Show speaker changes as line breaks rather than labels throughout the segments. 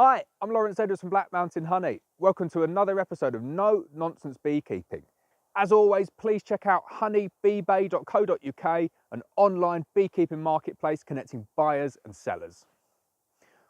Hi, I'm Lawrence Edwards from Black Mountain Honey. Welcome to another episode of No Nonsense Beekeeping. As always, please check out honeybeebay.co.uk, an online beekeeping marketplace connecting buyers and sellers.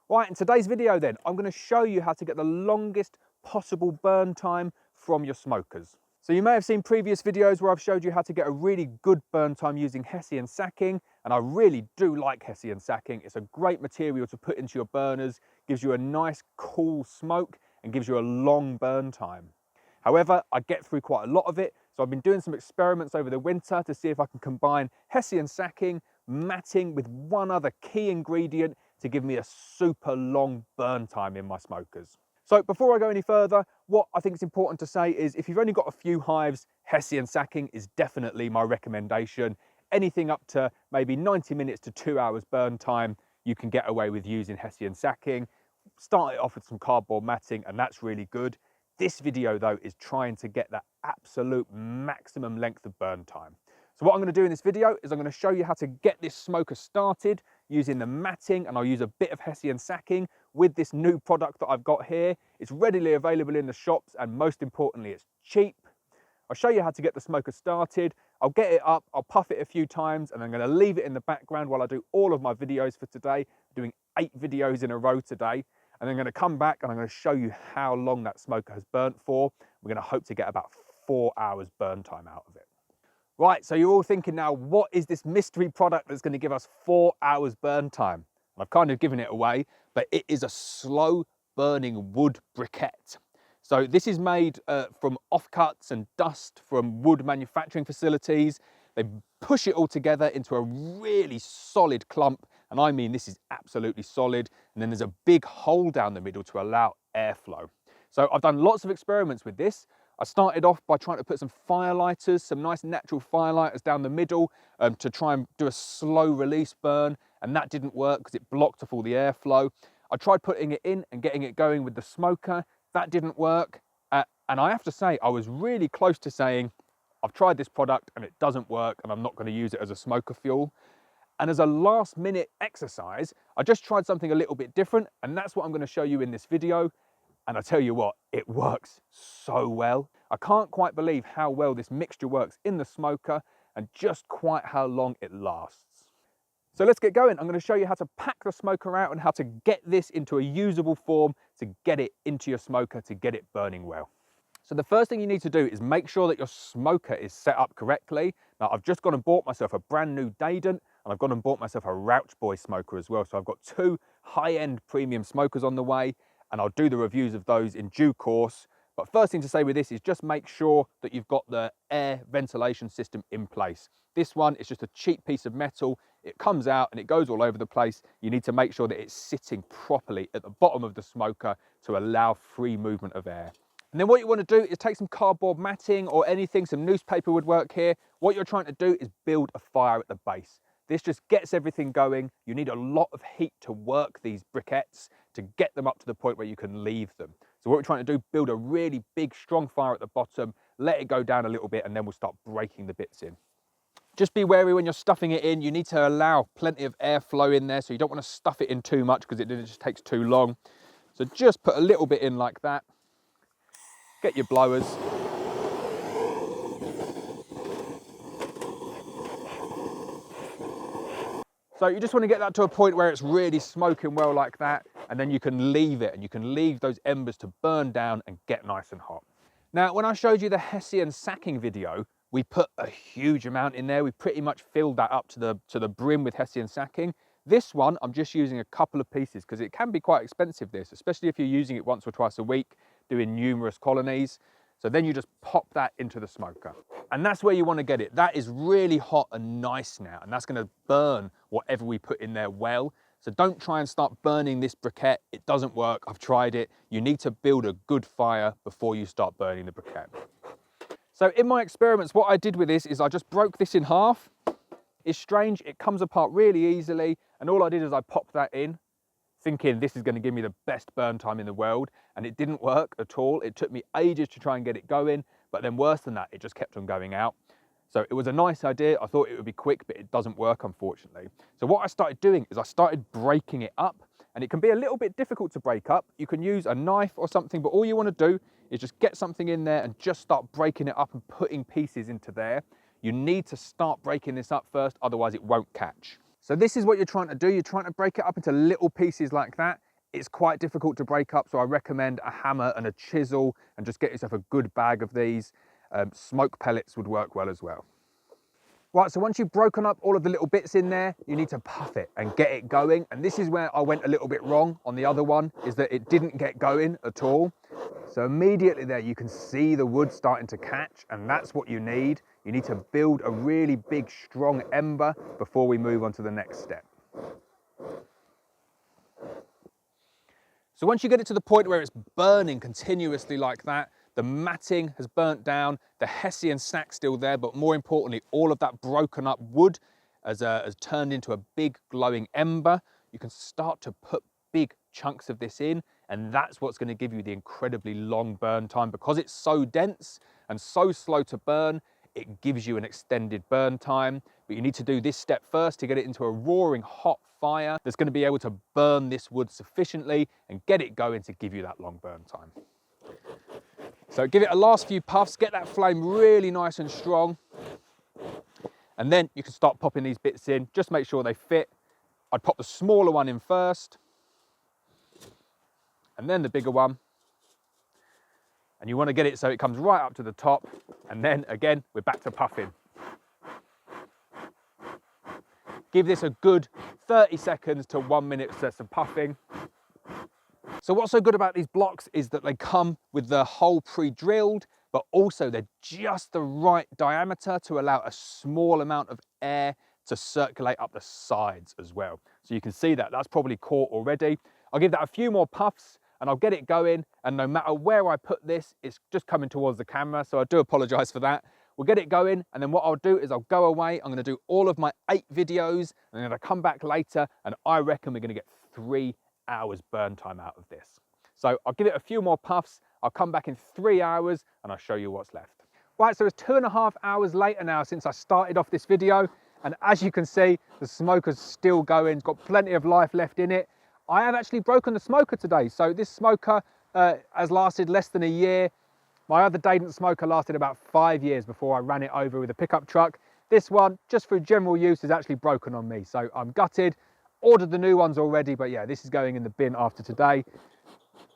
Right, in today's video then, I'm going to show you how to get the longest possible burn time from your smokers. So you may have seen previous videos where I've showed you how to get a really good burn time using Hessian sacking, and I really do like Hessian sacking. It's a great material to put into your burners, gives you a nice cool smoke and gives you a long burn time. However, I get through quite a lot of it, so I've been doing some experiments over the winter to see if I can combine Hessian sacking, matting with one other key ingredient to give me a super long burn time in my smokers. So before I go any further, what I think is important to say is if you've only got a few hives, Hessian sacking is definitely my recommendation. Anything up to maybe 90 minutes to 2 hours burn time, you can get away with using Hessian sacking. Start it off with some cardboard matting and that's really good. This video though is trying to get that absolute maximum length of burn time. So what I'm going to do in this video is I'm going to show you how to get this smoker started using the matting, and I'll use a bit of Hessian sacking with this new product that I've got here. It's readily available in the shops and most importantly it's cheap. I'll show you how to get the smoker started. I'll get it up, I'll puff it a few times and I'm going to leave it in the background while I do all of my videos for today. I'm doing 8 videos in a row today. And then I'm going to come back and I'm going to show you how long that smoker has burnt for. We're going to hope to get about 4 hours burn time out of it. Right, so you're all thinking now, what is this mystery product that's going to give us 4 hours burn time? And I've kind of given it away, but it is a slow burning wood briquette. So this is made from offcuts and dust from wood manufacturing facilities. They push it all together into a really solid clump. And I mean, this is absolutely solid. And then there's a big hole down the middle to allow airflow. So I've done lots of experiments with this. I started off by trying to put some firelighters, some nice natural firelighters down the middle to try and do a slow release burn. And that didn't work because it blocked off all the airflow. I tried putting it in and getting it going with the smoker. That didn't work. And I have to say, I was really close to saying, I've tried this product and it doesn't work and I'm not going to use it as a smoker fuel. And as a last minute exercise, I just tried something a little bit different, and that's what I'm going to show you in this video. And I tell you what, it works so well. I can't quite believe how well this mixture works in the smoker and just quite how long it lasts. So let's get going. I'm going to show you how to pack the smoker out and how to get this into a usable form to get it into your smoker to get it burning well. So the first thing you need to do is make sure that your smoker is set up correctly. Now I've just gone and bought myself a brand new Dayton, and I've gone and bought myself a Rouch Boy smoker as well. So I've got 2 high-end premium smokers on the way, and I'll do the reviews of those in due course. But first thing to say with this is just make sure that you've got the air ventilation system in place. This one is just a cheap piece of metal. It comes out and it goes all over the place. You need to make sure that it's sitting properly at the bottom of the smoker to allow free movement of air. And then what you want to do is take some cardboard matting or anything, some newspaper would work here. What you're trying to do is build a fire at the base. This just gets everything going. You need a lot of heat to work these briquettes to get them up to the point where you can leave them. So what we're trying to do, build a really big, strong fire at the bottom, let it go down a little bit, and then we'll start breaking the bits in. Just be wary when you're stuffing it in. You need to allow plenty of airflow in there, so you don't want to stuff it in too much because it just takes too long. So just put a little bit in like that. Get your blowers. So you just want to get that to a point where it's really smoking well like that, and then you can leave it, and you can leave those embers to burn down and get nice and hot. Now, when I showed you the Hessian sacking video, we put a huge amount in there. We pretty much filled that up to the brim with Hessian sacking. This one, I'm just using a couple of pieces because it can be quite expensive, this, especially if you're using it once or twice a week, doing numerous colonies. So then you just pop that into the smoker. And that's where you want to get it. That is really hot and nice now, and that's going to burn whatever we put in there well. So don't try and start burning this briquette. It doesn't work. I've tried it. You need to build a good fire before you start burning the briquette. So in my experiments, what I did with this is I just broke this in half. It's strange. It comes apart really easily. And all I did is I popped that in, thinking this is going to give me the best burn time in the world, and it didn't work at all. It took me ages to try and get it going, but then worse than that, it just kept on going out. So it was a nice idea. I thought it would be quick, but it doesn't work, unfortunately. So what I started doing is I started breaking it up and it can be a little bit difficult to break up. You can use a knife or something, but all you want to do is just get something in there and just start breaking it up and putting pieces into there. You need to start breaking this up first, otherwise it won't catch. So this is what you're trying to do. You're trying to break it up into little pieces like that. It's quite difficult to break up, so I recommend a hammer and a chisel and just get yourself a good bag of these. Smoke pellets would work well as well. Right, so once you've broken up all of the little bits in there, you need to puff it and get it going. And this is where I went a little bit wrong on the other one, is that it didn't get going at all. So immediately there, you can see the wood starting to catch, and that's what you need. You need to build a really big, strong ember before we move on to the next step. So once you get it to the point where it's burning continuously like that, the matting has burnt down, the hessian sack's still there, but more importantly, all of that broken up wood has turned into a big glowing ember. You can start to put big chunks of this in, and that's what's going to give you the incredibly long burn time. Because it's so dense and so slow to burn, it gives you an extended burn time. But you need to do this step first to get it into a roaring hot fire that's going to be able to burn this wood sufficiently and get it going to give you that long burn time. So give it a last few puffs, get that flame really nice and strong, and then you can start popping these bits in. Just make sure they fit. I'd pop the smaller one in first, and then the bigger one. And you want to get it so it comes right up to the top, and then again, we're back to puffing. Give this a good 30 seconds to 1 minute sets of puffing. So what's so good about these blocks is that they come with the hole pre-drilled, but also they're just the right diameter to allow a small amount of air to circulate up the sides as well. So you can see that, that's probably caught already. I'll give that a few more puffs and I'll get it going, and no matter where I put this, it's just coming towards the camera, so I do apologise for that. We'll get it going, and then what I'll do is I'll go away, I'm going to do all of my 8 videos, and then I'll come back later, and I reckon we're going to get 3 hours burn time out of this. So I'll give it a few more puffs, I'll come back in 3 hours, and I'll show you what's left. Right, so it's 2.5 hours later now since I started off this video, and as you can see, the smoker's still going, it's got plenty of life left in it. I have actually broken the smoker today, so this smoker has lasted less than a year. My other Dadant smoker lasted about 5 years before I ran it over with a pickup truck. This one, just for general use, is actually broken on me, so I'm gutted. Ordered the new ones already, but yeah, this is going in the bin after today.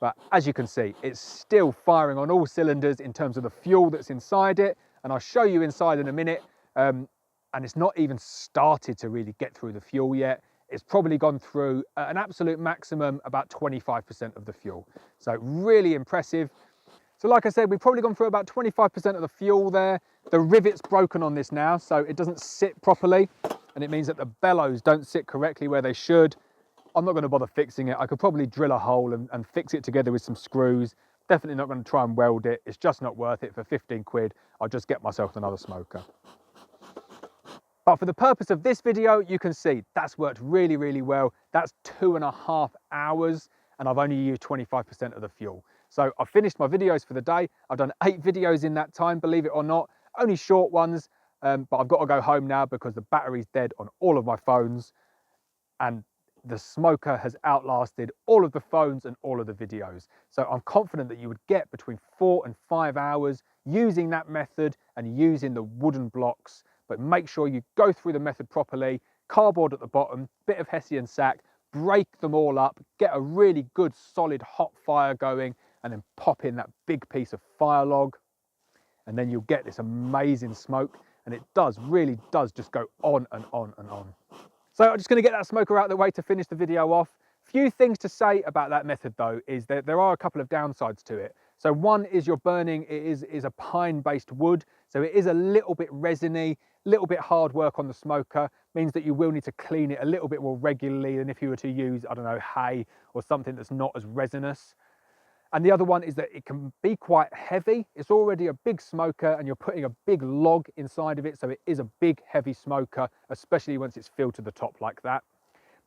But as you can see, it's still firing on all cylinders in terms of the fuel that's inside it, and I'll show you inside in a minute. And it's not even started to really get through the fuel yet. It's probably gone through an absolute maximum about 25% of the fuel. So really impressive. So like I said, we've probably gone through about 25% of the fuel there. The rivet's broken on this now, so it doesn't sit properly, and it means that the bellows don't sit correctly where they should. I'm not going to bother fixing it. I could probably drill a hole and fix it together with some screws. Definitely not going to try and weld it. It's just not worth it. For 15 quid, I'll just get myself another smoker. But for the purpose of this video, you can see that's worked really, really well. That's 2.5 hours, and I've only used 25% of the fuel. So I've finished my videos for the day. I've done 8 videos in that time, believe it or not, only short ones, but I've got to go home now because the battery's dead on all of my phones, and the smoker has outlasted all of the phones and all of the videos. So I'm confident that you would get between 4 and 5 hours using that method and using the wooden blocks. But make sure you go through the method properly, cardboard at the bottom, bit of hessian sack, break them all up, get a really good solid hot fire going, and then pop in that big piece of fire log, and then you'll get this amazing smoke. And it really does just go on and on and on. So I'm just going to get that smoker out of the way to finish the video off. Few things to say about that method though is that there are a couple of downsides to it. So one is you're burning, it is a pine-based wood, so it is a little bit resiny, a little bit hard work on the smoker, means that you will need to clean it a little bit more regularly than if you were to use, I don't know, hay or something that's not as resinous. And the other one is that it can be quite heavy. It's already a big smoker and you're putting a big log inside of it, so it is a big heavy smoker, especially once it's filled to the top like that.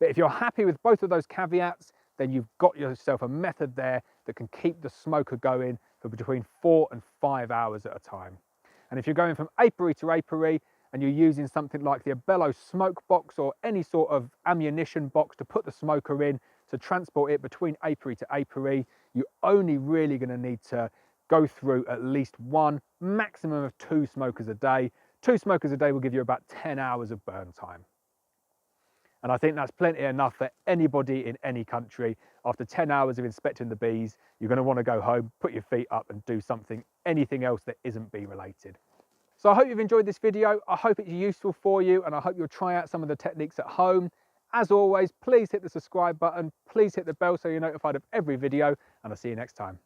But if you're happy with both of those caveats, then you've got yourself a method there that can keep the smoker going for between 4 and 5 hours at a time. And if you're going from apiary to apiary and you're using something like the Abello smoke box or any sort of ammunition box to put the smoker in, to transport it between apiary to apiary, you're only really going to need to go through at least one, maximum of 2 smokers a day. 2 smokers a day will give you about 10 hours of burn time. And I think that's plenty enough for anybody in any country. After 10 hours of inspecting the bees, you're going to want to go home, put your feet up and do anything else that isn't bee related. So I hope you've enjoyed this video. I hope it's useful for you, and I hope you'll try out some of the techniques at home. As always, please hit the subscribe button, please hit the bell so you're notified of every video, and I'll see you next time.